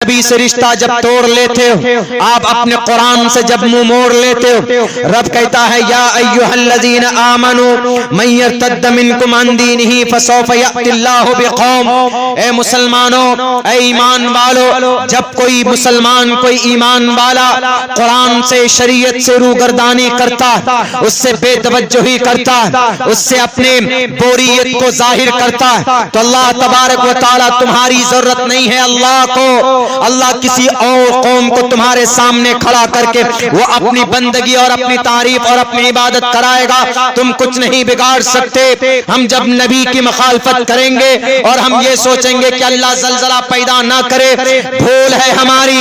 नबी से रिश्ता जब तोड़ लेते हो, आप अपने कुरान से जब मुंह मोड़ लेते हो, रब कहता है या अय्युहल्लज़ीना आमनू मन यर्तद्द मिनकुम अन दीनिही फसौफ यअतिल्लाहु बिक़ौम। ए मुसलमानों, ए ईमान वालों, जब कोई मुसलमान, कोई ईमान वाला कुरान से, शरीयत से रूगर्दानी करता, उससे बेतवज्जोही करता, उससे अपने बोरियत को जाहिर करता, तो अल्लाह तबारक व तआला तुम्हारी जरूरत नहीं है अल्लाह को। अल्लाह किसी और कौम को तुम्हारे सामने खड़ा करके वो अपनी बंदगी और अपनी तारीफ और अपनी इबादत कराएगा, तुम कुछ नहीं बिगाड़ सकते। हम जब नबी की मुखालफत करेंगे और हम ये सोचेंगे कि अल्लाह जलजला पैदा ना करे, भूल है हमारी,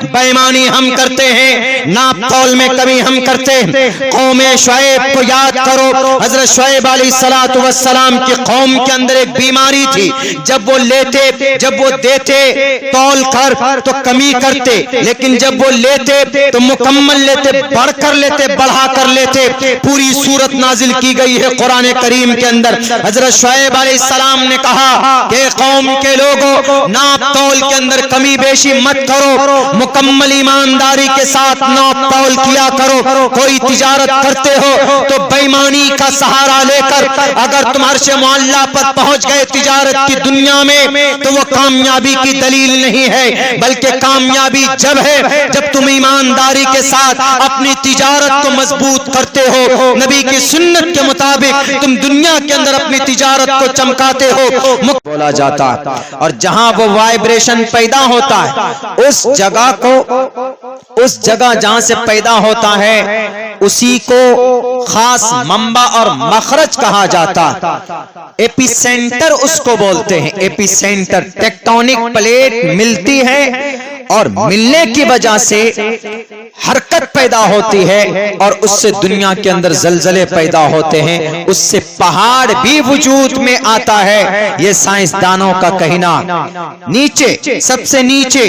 बेईमानी हम करते हैं, नाप तौल में कभी हम करते हैं। कौमे शुएब को याद करो, हजरत शुएब अलैहिस्सलातु वस्सलाम की कौम के अंदर एक बीमारी थी, जब वो लेते, जब वो देते तौल कर तो कमी करते, लेकिन जब वो लेते तो मुकम्मल लेते, बढ़कर लेते, बढ़ा कर लेते। पूरी सूरत नाजिल की गई है कुरान करीम के अंदर। हजरत शुएब अलैहिस्सलाम ने कहा कि कौम के लोगों, नाप तौल के अंदर कमी बेशी मत करो, मुकम्मल ईमानदारी के साथ नाप तौल किया करो। कोई तिजारत करते हो तो बेईमानी का सहारा लेकर अगर तुम अर्श मुअल्ला पर पहुंच गए तिजारत की दुनिया में, तो वो कामयाबी की दलील नहीं है, बल्कि कामयाबी जब है जब तुम ईमानदारी के साथ अपनी तिजारत को मजबूत करते हो, नबी की सुन्नत के मुताबिक तुम दुनिया के अंदर अपनी तिजारत को चमकाते हो, बोला जाता है। और जहां वो वाइब्रेशन पैदा होता है, उस जगह को, उस जगह जहां से पैदा होता है, उसी को खास मंबा और मखरज कहा जाता है। एपिसेंटर उसको बोलते हैं, एपिसेंटर। टेक्टोनिक प्लेट मिलती है और मिलने की वजह से हरकत पैदा होती है और उससे दुनिया के अंदर जलजले पैदा होते हैं, उससे पहाड़ भी वजूद में आता है। ये साइंसदानों का कहना। नीचे, सबसे नीचे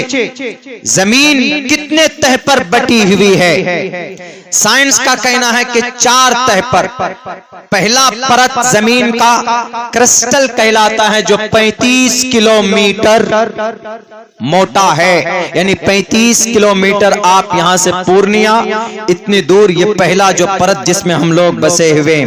जमीन कितने तह पर बटी हुई है? साइंस का कहना है कि 4 तह पर। पहला परत जमीन का क्रिस्टल कहलाता है, जो 35 किलोमीटर मोटा है, यानी 35 किलोमीटर। आप यहां से पूर्णिया इतनी दूर, ये पहला जो परत जिसमें हम लोग बसे हुए।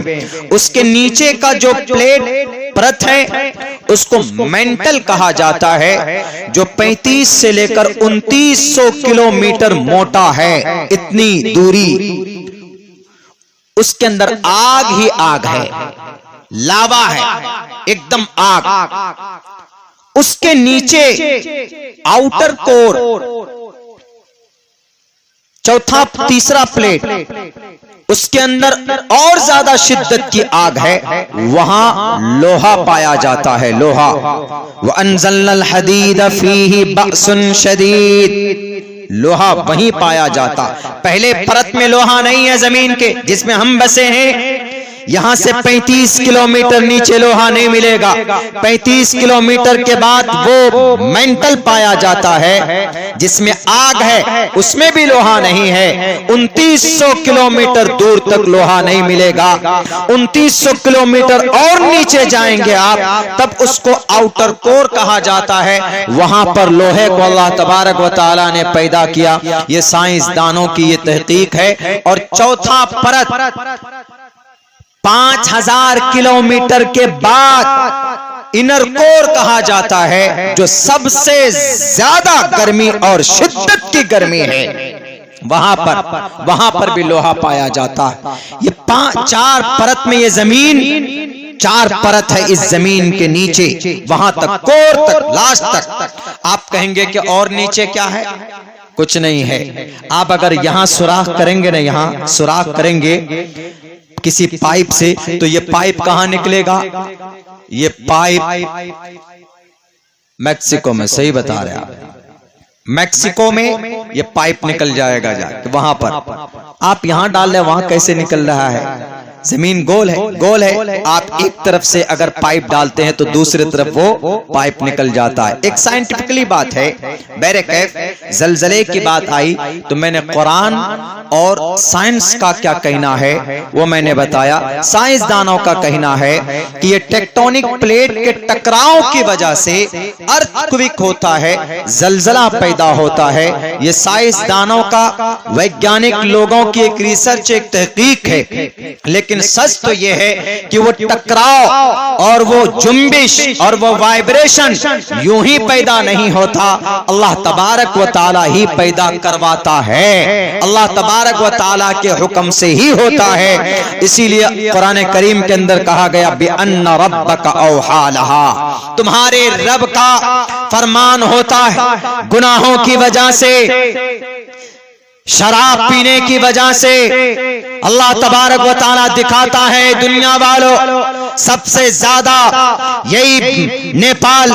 उसके नीचे का जो प्लेट परत है उसको मेंटल कहा जाता है, जो 35 से लेकर 2900 किलोमीटर मोटा है। इतनी दूरी, उसके अंदर आग ही आग है, लावा है, एकदम आग। उसके नीचे आउटर कोर, चौथा तीसरा प्लेट, उसके अंदर और ज्यादा शिद्दत की आग है, वहां लोहा पाया जाता है, लोहा। व अंज़लनल हदीद फीही बअसुन शदीद, लोहा वहीं पाया जाता। पहले परत में लोहा नहीं है जमीन के जिसमें हम बसे हैं, यहां से 35 किलोमीटर नीचे लोहा नहीं मिलेगा। 35 किलोमीटर के बाद वो मेंटल पाया जाता है जिसमें आग है, उसमें भी लोहा नहीं है। 2900 किलोमीटर दूर तक लोहा नहीं मिलेगा। 2900 किलोमीटर और नीचे जाएंगे आप, तब उसको आउटर कोर कहा जाता है। वहां पर लोहे को अल्लाह तबारक व तआला ने पैदा किया। ये साइंसदानों की ये तहकीक है। और चौथा परत 5000 किलोमीटर के बाद इनर कोर कहा जाता है, जो सबसे ज्यादा गर्मी और शिद्दत की गर्मी है। वहां पर भी लोहा पाया जाता है। ये 4 परत में ये जमीन, 4 परत है इस जमीन के नीचे, वहां तक, कोर तक, लास्ट तक। आप कहेंगे कि और नीचे क्या है? कुछ नहीं है। आप अगर यहां सुराख करेंगे ना, यहां सुराख करेंगे किसी पाइप से, तो ये पाइप कहां निकलेगा? ये पाइप मैक्सिको में, सही बता रहे आप, मैक्सिको में ये पाइप निकल जाएगा जाके वहां पर। आप यहां डाल रहे, वहां कैसे निकल रहा है? जमीन गोल है, गोल है। आप एक तरफ से अगर पाइप डालते हैं तो दूसरी तरफ वो पाइप निकल जाता है। एक साइंटिफिकली बात है। बहरकैफ जलजले की बात आई तो मैंने कुरान और साइंस का क्या कहना है वो मैंने बताया। साइंसदानों का कहना है कि ये टेक्टोनिक प्लेट के टकराव की वजह से अर्थक्वेक होता है, जलजला पैदा होता है। ये साइंसदानों का, वैज्ञानिक लोगों की एक रिसर्च, एक तहकीक है। लेकिन सच तो ये है कि वो टकराव और वो जुम्बिश और वो वाइब्रेशन यूं ही पैदा नहीं होता, अल्लाह तबारक व ताला ही पैदा करवाता है। अल्लाह तबारक व ताला के हुक्म से ही होता है। इसीलिए कुरान करीम के अंदर कहा गया बिअन्ना रब्बका औहा लहा, तुम्हारे रब का फरमान होता है। गुनाहों की वजह से, शराब पीने की वजह से अल्लाह तबारक व ताला दिखाता है दुनिया वालों, सबसे ज्यादा यही नेपाल,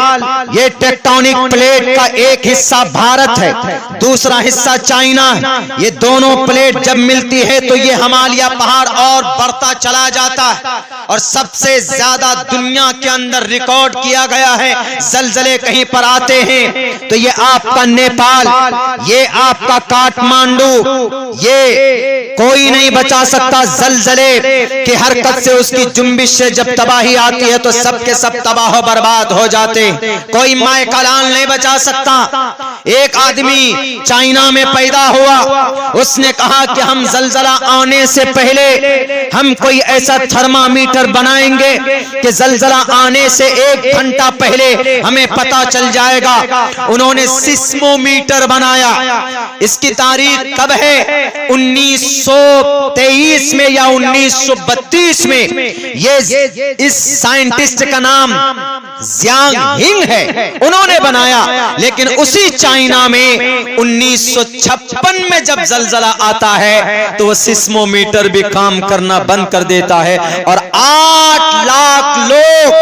ये टेक्टोनिक प्लेट का एक हिस्सा भारत है, दूसरा हिस्सा चाइना है। ये दोनों प्लेट जब मिलती है तो ये हिमालय पहाड़ और बढ़ता चला जाता है। और सबसे ज्यादा दुनिया के अंदर रिकॉर्ड किया गया है, जलजले कहीं पर आते हैं तो ये आपका नेपाल, ये आपका काठमांडू, ये कोई नहीं बचा सकता। जलजले की हरकत से, उसकी जुम्बिश से जब तबाही आती है तो सब के सब तबाह बर्बाद हो जाते। कोई माए कलाल नहीं बचा सकता। एक आदमी चाइना में पैदा हुआ, उसने कहा कि हम जलजला आने से पहले हम कोई ऐसा थर्मामीटर बनाएंगे कि जलजला आने से 1 घंटा पहले हमें पता चल जाएगा। उन्होंने सिस्मोमीटर बनाया। इसकी तारीख कब है? 1923 में या 1932 में। ये इस साइंटिस्ट का नाम ज़ियांग हिंग है, उन्होंने बनाया। लेकिन उसी चाइना में 1956 में जब जलजला आता है तो वो सिस्मोमीटर भी काम करना बंद कर देता है और 8 लाख लोग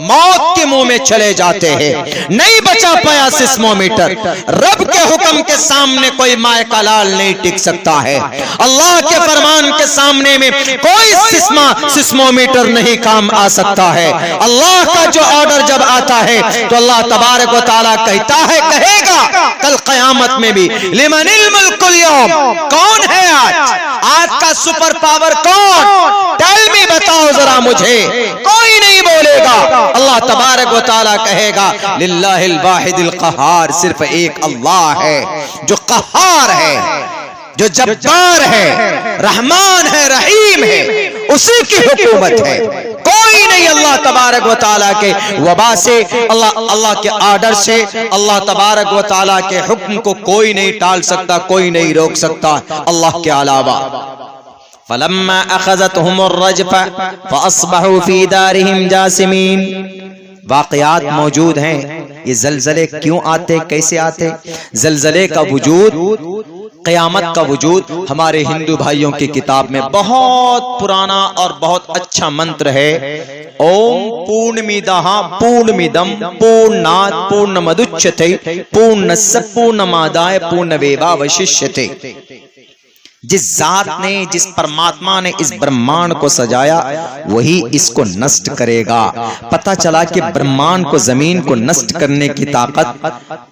मौत के मुंह में चले जाते हैं। नहीं बचा पाया सिस्मोमीटर। रब के हुक्म के सामने कोई माए का लाल नहीं टिक सकता है। अल्लाह के फरमान के सामने में कोई सिस्मोमीटर नहीं काम आ सकता है। अल्लाह का जो ऑर्डर जब आता है तो अल्लाह तबारक व ताला कहता है, कहेगा कल कयामत में भी लिमनिल मुल्कुल यौम, कौन है आज का सुपर पावर कौन? टेल मी, बताओ जरा मुझे। कोई नहीं बोलेगा। अल्लाह तबारक व ताला कहेगा लिल्लाहिल वाहिदिल क़हार, सिर्फ एक अल्लाह है जो क़हार है, जो जब्बार है, रहमान है, रहीम है, उसी की हुकूमत है। कोई नहीं अल्लाह तबारक व ताला के वबा से, अल्लाह के आर्डर से, अल्लाह तबारक व ताला के हुक्म को कोई नहीं टाल सकता, कोई नहीं रोक सकता अल्लाह के अलावा। फलम्मा अखज़तहुमुर रजफ़ा फ़अस्बहू फ़ी दारिहिम जासिमीन। वाक़यात मौजूद हैं। ये जलजले क्यों आते, कैसे आते? जलजले का वजूद, क़यामत का वजूद हमारे हिंदू भाइयों की किताब में बहुत पुराना और बहुत अच्छा मंत्र है। ओम पूर्णमिदः पूर्णमिदं पूर्णात् पूर्णमुदच्यते पूर्णस्य पूर्णमादाय पूर्णमेवावशिष्यते। जिस जात ने, जिस परमात्मा ने इस ब्रह्मांड को सजाया वही इसको नष्ट करेगा। पता चला कि ब्रह्मांड को, जमीन को नष्ट करने की ताकत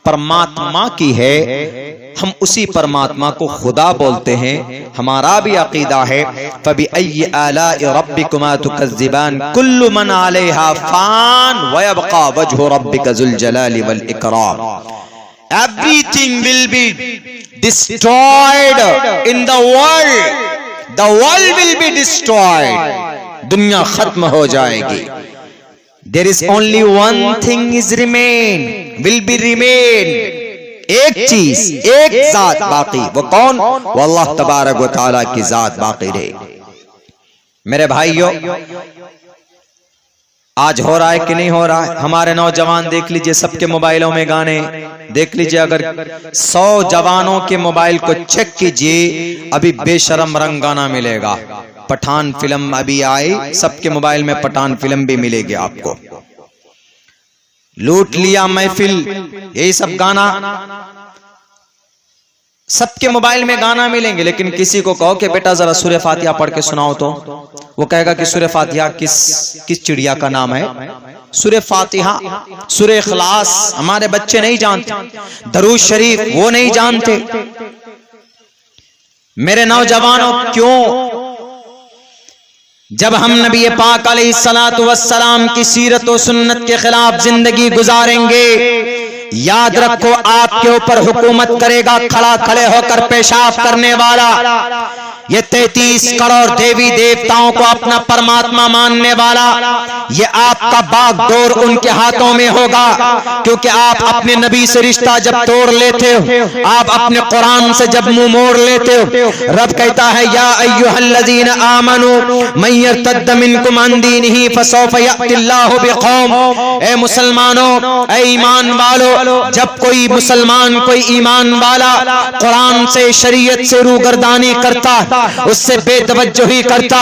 परमात्मा की है। हम उसी परमात्मा को खुदा बोलते हैं। हमारा भी अकीदा है फबिअय्यि आलाइ रब्बिकुमा तुकज़्ज़िबान कुल्लु मन अलैहा फ़ान व यबक़ा वज्हु रब्बिका ज़ुल जलालि वल इकराम। Everything will be destroyed in the world. The world will be destroyed. दुनिया खत्म हो जाएगी। There is only one thing is remain, will be remain. एक चीज, एक जात बाकी, वो कौन? वो अल्लाह तबारक व ताला की जात बाकी रहेगी। मेरे भाइयों, आज हो रहा है कि नहीं हो रहा है? हमारे नौजवान देख लीजिए, सबके मोबाइलों में गाने देख लीजिए। अगर 100 जवानों के मोबाइल को चेक कीजिए, अभी बेशरम रंग गाना मिलेगा। पठान फिल्म अभी आई, सबके मोबाइल में पठान फिल्म भी मिलेगी आपको। लूट लिया महफिल, यही सब गाना सबके मोबाइल में गाना मिलेंगे। लेकिन किसी को कहो कि बेटा जरा सूरह फातिहा पढ़ के सुनाओ, तो वो कहेगा कि सूरह फातिहा किस चिड़िया का नाम है? सूरह फातिहा, सूरह इखलास हमारे बच्चे नहीं जानते, दरूद शरीफ वो नहीं जानते। मेरे नौजवानों, क्यों जब हम नबी पाक अलैहिस्सलातु वस्सलाम की सीरत और सुन्नत के खिलाफ जिंदगी गुजारेंगे, याद रखो आपके ऊपर हुकूमत करेगा खड़े होकर पेशाब करने वाला, ये 33 करोड़ देवी देवताओं को अपना परमात्मा मानने वाला। ये आपका बागडोर उनके हाथों में होगा, क्योंकि आप अपने नबी से रिश्ता जब तोड़ लेते हो, आप अपने कुरान से जब मुंह मोड़ लेते हो, रब कहता है या अय्युहल्लज़ीना आमनू मन यर्तद्द मिनकुम अन दीनिही फसौफ यअतिल्लाहु बिकौम। ए मुसलमानों, ए ईमान वालों, जब कोई मुसलमान, कोई ईमान वाला कुरान से, शरीयत से रूगर्दानी करता, उससे बेतवज्जोही करता,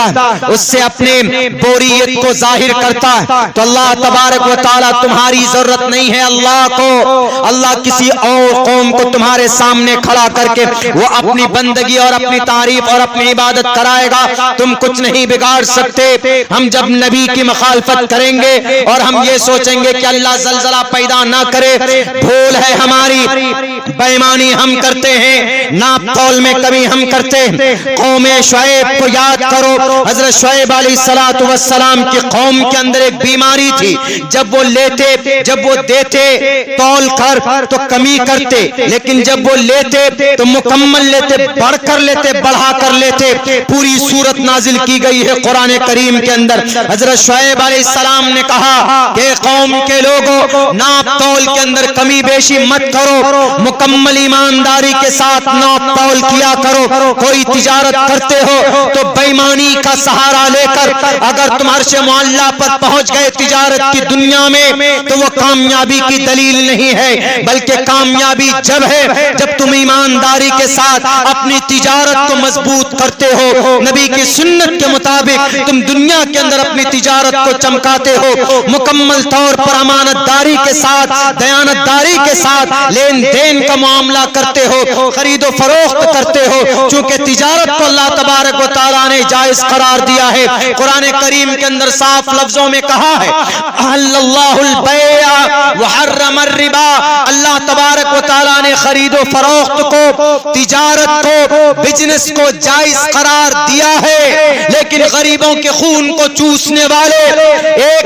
उससे अपने बोरियत को जाहिर करता है, तो अल्लाह तबारक व तआला तुम्हारी जरूरत नहीं है अल्लाह को। अल्लाह किसी और कौम को तुम्हारे सामने खड़ा करके वो अपनी बंदगी और अपनी तारीफ और अपनी इबादत कराएगा, तुम कुछ नहीं बिगाड़ सकते। हम जब नबी की मुखालफत करेंगे और हम ये सोचेंगे कि अल्लाह जलजला पैदा ना करे, भूल है हमारी, बेईमानी हम करते हैं, नाप तौल में कभी हम करते हैं। कौमे शुएब को याद करो, हजरत शुएब अलैहिस्सलातु वस्सलाम की कौम के अंदर एक बीमारी थी, जब वो लेते, जब वो देते तौल कर तो कमी करते, लेकिन जब वो लेते तो मुकम्मल लेते, बढ़कर लेते, बढ़ा कर लेते। पूरी सूरत नाजिल की गई है कुरान करीम के अंदर। हजरत शुएब अलैहिस्सलाम ने कहा कि कौम के लोगों, नाप तौल के अंदर कमी बेशी मत करो, मुकम्मल ईमानदारी के साथ नाप तौल किया करो। कोई तिजारत करते हो तो बेईमानी का सहारा लेकर अगर तुम अर्श मुअल्ला पर पहुंच गए तिजारत की दुनिया में, तो वो कामयाबी की दलील नहीं है, बल्कि कामयाबी जब है जब तुम ईमानदारी के साथ अपनी तिजारत को मजबूत करते हो, नबी की सुन्नत के मुताबिक तुम दुनिया के अंदर अपनी तिजारत को चमकाते हो, मुकम्मल तौर पर अमानतदारी के साथ, दयानतदारी के साथ लेन देन का मामला करते हो, खरीदो फरोख्त करते हो। चूंकि तिजारत को अल्लाह तबारक व तआला ने जायज करार दिया है, कुरान करीम के अंदर साफ लफ्जों में कहा है अहल्लल्लाहुल बैअ व हर्रमर रिबा। अल्लाह तबारक व तआला ने खरीदो फरोख्त को, तिजारत को, बिजनेस को जायज करार दिया है, लेकिन गरीबों के खून को चूसने वाले,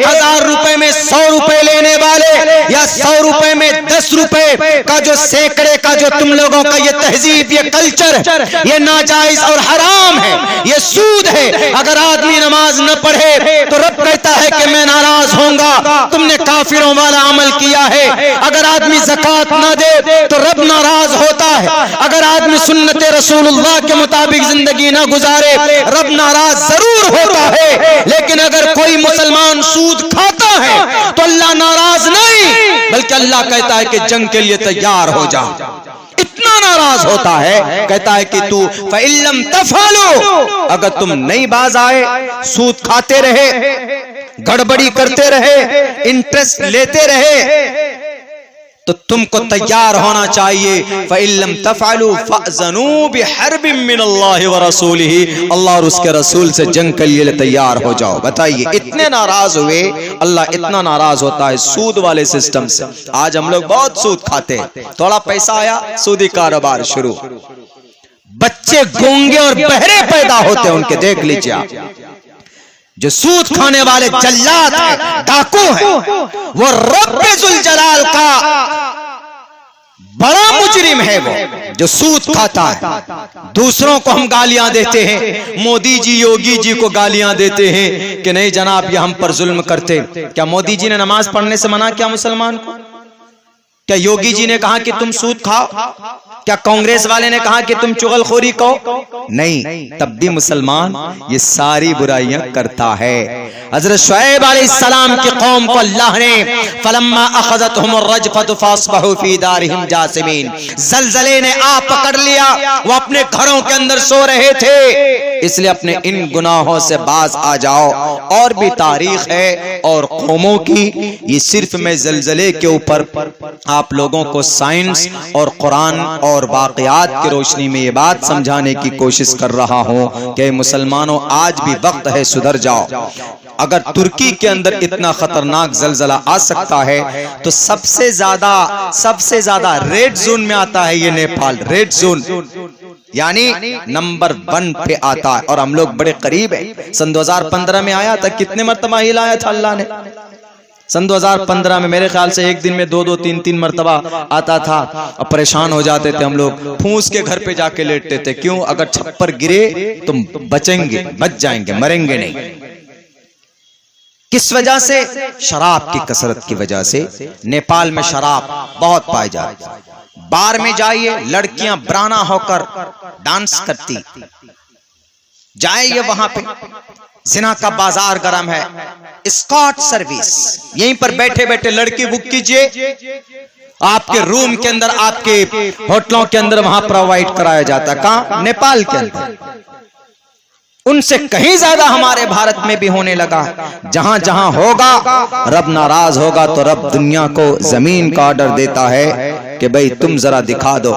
1000 रुपए में 100 रुपए लेने वाले, या 100 रुपए में 10 रुपए का जो सैकड़े का जो तुम लोगों का ये तहजीब, ये कल्चर, ये नाजायज और हराम है, ये सूद है। अगर आदमी नमाज न पढ़े तो रब कहता है कि मैं नाराज होऊंगा, तुमने काफिरों वाला अमल किया है। अगर आदमी ज़कात न दे तो रब नाराज होता है। अगर आदमी सुन्नत रसूलुल्लाह के मुताबिक जिंदगी न गुजारे, रब नाराज जरूर होता है। लेकिन अगर कोई मुसलमान सूद खाता है तो अल्लाह नाराज नहीं, बल्कि अल्लाह कहता है कि जंग के लिए तैयार हो जा। इतना नाराज होता है, कहता है कि तू फ़इल्लम तफ़अलू, अगर तुम नहीं बाज आए, सूद खाते रहे, गड़बड़ी करते रहे, इंटरेस्ट लेते रहे, तो तुमको तैयार होना चाहिए। फ़इल्लम तफ़अलू फ़अज़नू बिहर्बिम मिनल्लाहि व रसूलिही, अल्लाह और उसके रसूल से जंग के लिए तैयार हो जाओ। बताइए, इतने नाराज हुए, अल्लाह इतना नाराज होता है सूद वाले सिस्टम से। आज हम लोग बहुत सूद खाते हैं, थोड़ा पैसा आया, सूदी कारोबार शुरू। बच्चे गूंगे और बहरे पैदा होते हैं उनके, देख लीजिए आप। जो सूद खाने वाले जल्लाद हैं, डाकू हैं, वो रब्बे जुल जलाल का बड़ा मुजरिम है। वो जो सूद खाता है, दूसरों को हम गालियां देते हैं, मोदी जी, योगी जी को गालियां देते हैं कि नहीं जनाब ये हम पर जुल्म करते। क्या मोदी जी ने नमाज पढ़ने से मना किया मुसलमान को? क्या योगी जी ने कहा कि तुम सूद खाओ? क्या कांग्रेस वाले ने कहा कि तुम चुगलखोरी कहो? नहीं, तब भी मुसलमान ये सारी बुराइयां करता है। हजरत शुएब अलैहिस्सलाम की कौम को अल्लाह ने फलम्मा अखज़तहुमुर रजफ़तु फ़अस्बहू फ़ी दारिहिम जासिमीन, ज़लज़ले ने आ पकड़ लिया, वो अपने घरों के अंदर सो रहे थे। इसलिए अपने इन गुनाहों से बाज आ जाओ। और भी तारीख है और कौमों की, ये सिर्फ मैं ज़लज़ले के ऊपर आप लोगों को साइंस और कुरान और वाक़यात की रोशनी में ये बात समझाने की कोशिश कर रहा हूँ कि मुसलमानों, आज भी वक्त है, सुधर जाओ। अगर तुर्की के अंदर इतना खतरनाक जलजला आ सकता है तो सबसे ज्यादा रेड जोन में आता है ये नेपाल, रेड जोन। यानी नंबर 1 पे आता है और हम लोग बड़े करीब है। सन 2015 में आया था, कितने मरतबा हिलाया था अल्लाह ने। सन 2015 में मेरे ख्याल से एक दिन में 2-2, 3-3 मरतबा आता था और परेशान हो जाते थे हम लोग, फूंस के घर पे जाके लेटते थे। क्यों? अगर छप्पर गिरे तो बचेंगे, बच जाएंगे, मरेंगे नहीं। किस वजह से? शराब की कसरत की वजह से। नेपाल में शराब बहुत पाई जाती है। बार में जाइए, लड़कियां ब्राना होकर डांस करती, जाइए वहां पे, जिना का बाजार गरम है। स्कॉट सर्विस, यहीं पर बैठे बैठे लड़की बुक कीजिए, आपके रूम के अंदर, आपके होटलों के अंदर वहां प्रोवाइड कराया जाता है। कहां? नेपाल के अंदर। उनसे कहीं ज्यादा हमारे भारत में भी होने लगा। जहां जहां होगा, रब नाराज होगा तो रब दुनिया को, जमीन का ऑर्डर देता है कि भाई तुम जरा दिखा दो।